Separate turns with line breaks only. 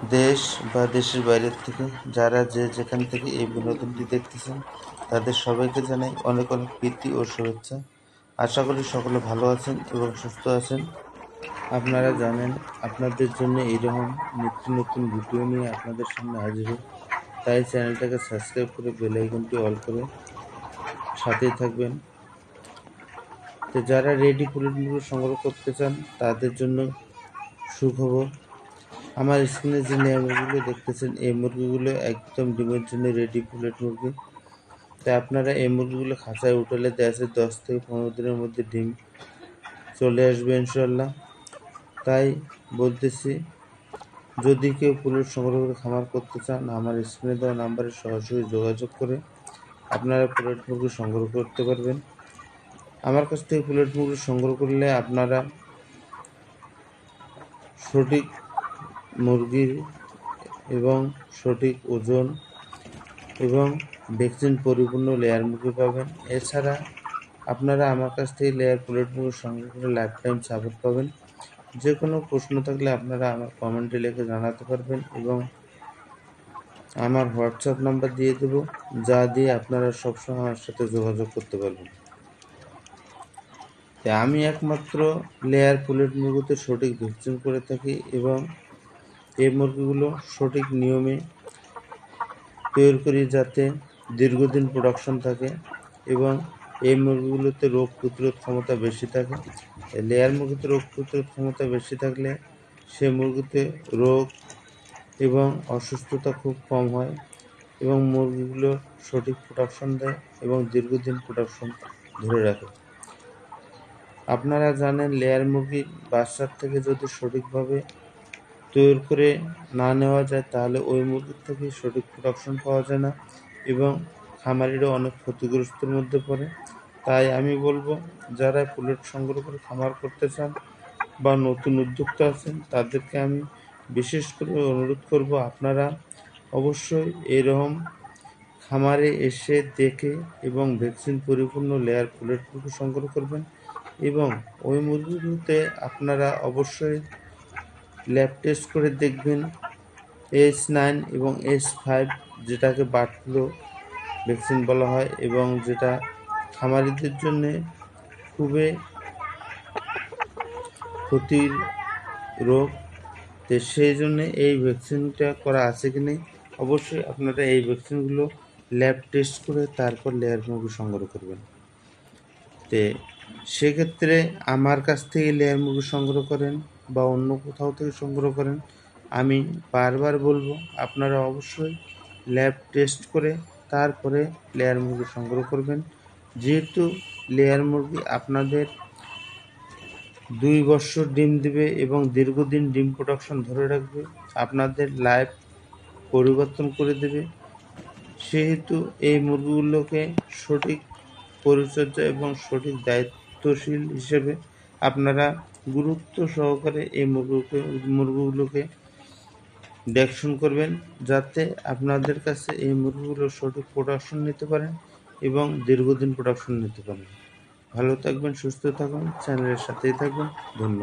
দেশ বা দেশের বাইরের থেকে যারা যে যেখান থেকে এই বিনোদনটি দেখতেছেন তাদের সবাইকে জানাই অনেক অনেক প্রীতি ও শুভেচ্ছা। আশা করি সকলে ভালো আছেন এবং সুস্থ আছেন। আপনারা জানেন আপনাদের জন্য এইরকম নিত্য নতুন ভিডিও নিয়ে আপনাদের সামনে হাজির হই। তাই চ্যানেলটাকে সাবস্ক্রাইব করে বেল আইকনটি অল করে সাথেই থাকবেন। তো যারা রেডি পুলেটগুলো সংগ্রহ করতে চান তাদের জন্য সুখবর। আমার স্ক্রিনে যে মুরগিগুলো দেখতেছেন এই মুরগিগুলো একদম ডিমের জন্য রেডি পুলেট মুরগি। তাই আপনারা এই মুরগিগুলো খাঁচায় উঠালে দেখা যায় 10 থেকে 15 দিনের মধ্যে ডিম চলে আসবে ইনশাল্লাহ। তাই বলতেছি, যদি কেউ পুলেট সংগ্রহ করে খামার করতে চান আমার স্ক্রিনে দেওয়া নাম্বারে সরাসরি যোগাযোগ করে আপনারা পুলেট মুরগি সংগ্রহ করতে পারবেন। আমার কাছ থেকে পুলেট মুরগি সংগ্রহ করলে আপনারা সঠিক মুরগির এবং সঠিক ওজন এবং ভ্যাকসিন পরিপূর্ণ লেয়ার মুরগি পাবেন। এছাড়া আপনারা আমার কাছ থেকে লেয়ার পুলেট মুরগি সংগ্রহ করে লাইফ টাইম সাপোর্ট পাবেন। যে কোনো প্রশ্ন থাকলে আপনারা আমার কমেন্টে লিখে জানাতে পারবেন এবং আমার হোয়াটসঅ্যাপ নাম্বার দিয়ে দেবো, যা দিয়ে আপনারা সবসময় আমার সাথে যোগাযোগ করতে পারবেন। আমি একমাত্র লেয়ার পুলেট মুরগিতে সঠিক ভ্যাকসিন করে থাকি এবং এই মুরগিগুলো সঠিক নিয়মে তৈরি করি যাতে দীর্ঘদিন প্রোডাকশন থাকে এবং এই মুরগিগুলোতে রোগ প্রতিরোধ ক্ষমতা বেশি থাকে। লেয়ার মুরগিতে রোগ প্রতিরোধ ক্ষমতা বেশি থাকলে সে মুরগিতে রোগ এবং অসুস্থতা খুব কম হয় এবং মুরগিগুলো সঠিক প্রোডাকশন দেয় এবং দীর্ঘদিন প্রোডাকশন ধরে রাখে। আপনারা জানেন লেয়ার মুরগি বাচ্চার থেকে যদি সঠিকভাবে তৈরি করে না নেওয়া যায় তাহলে ওই মুরগির থেকে সঠিক প্রোডাকশন পাওয়া যায় না এবং খামারিরা অনেক ক্ষতিগ্রস্তের মধ্যে পড়ে। তাই আমি বলবো, যারা পুলেট সংগ্রহ করে খামার করতে চান বা নতুন উদ্যোক্তা আছেন তাদেরকে আমি বিশেষ করে অনুরোধ করব, আপনারা অবশ্যই এরকম খামারে এসে দেখে এবং ভ্যাকসিন পরিপূর্ণ লেয়ার পুলেট মুরগি সংগ্রহ করবেন এবং ওই মুরগিগুলোতে আপনারা অবশ্যই ল্যাব টেস্ট করে দেখবেন H9 এবং H5, যেটাকে বার্ড ফ্লু ভ্যাকসিন বলা হয় এবং যেটা খামারিদের জন্য খুবই ক্ষতির রোগ। তো সেই জন্য এই ভ্যাকসিনটা করা আছে কি নেই অবশ্যই আপনারা এই ভ্যাকসিনগুলো ল্যাব টেস্ট করে তারপর লেয়ার মুরগি সংগ্রহ করবেন। তো সেক্ষেত্রে আমার কাছ থেকে লেয়ার মুরগি সংগ্রহ করেন বা অন্য কোথাও থেকে সংগ্রহ করেন, আমি বারবার বলবো আপনারা অবশ্যই ল্যাব টেস্ট করে তারপরে লেয়ার মুরগি সংগ্রহ করবেন। যেহেতু লেয়ার মুরগি আপনাদের 2 বছর ডিম দিবে এবং দীর্ঘদিন ডিম প্রোডাকশন ধরে রাখবে, আপনাদের লাইফ পরিবর্তন করে দেবে। সেহেতু এই মুরগিগুলোকে সঠিক পরিচর্যা এবং সঠিক দায়িত্বশীল হিসেবে আপনারা গুরুত্ব সহকারে এই মুরগিগুলোকে দেখশন করবেন, যাতে আপনাদের কাছে এই মুরগিগুলো সঠিক প্রোডাকশন নিতে পারেন এবং দীর্ঘদিন প্রোডাকশন নিতে পারেন। ভালো থাকবেন, সুস্থ থাকবেন, চ্যানেলের সাথেই থাকবেন। ধন্যবাদ।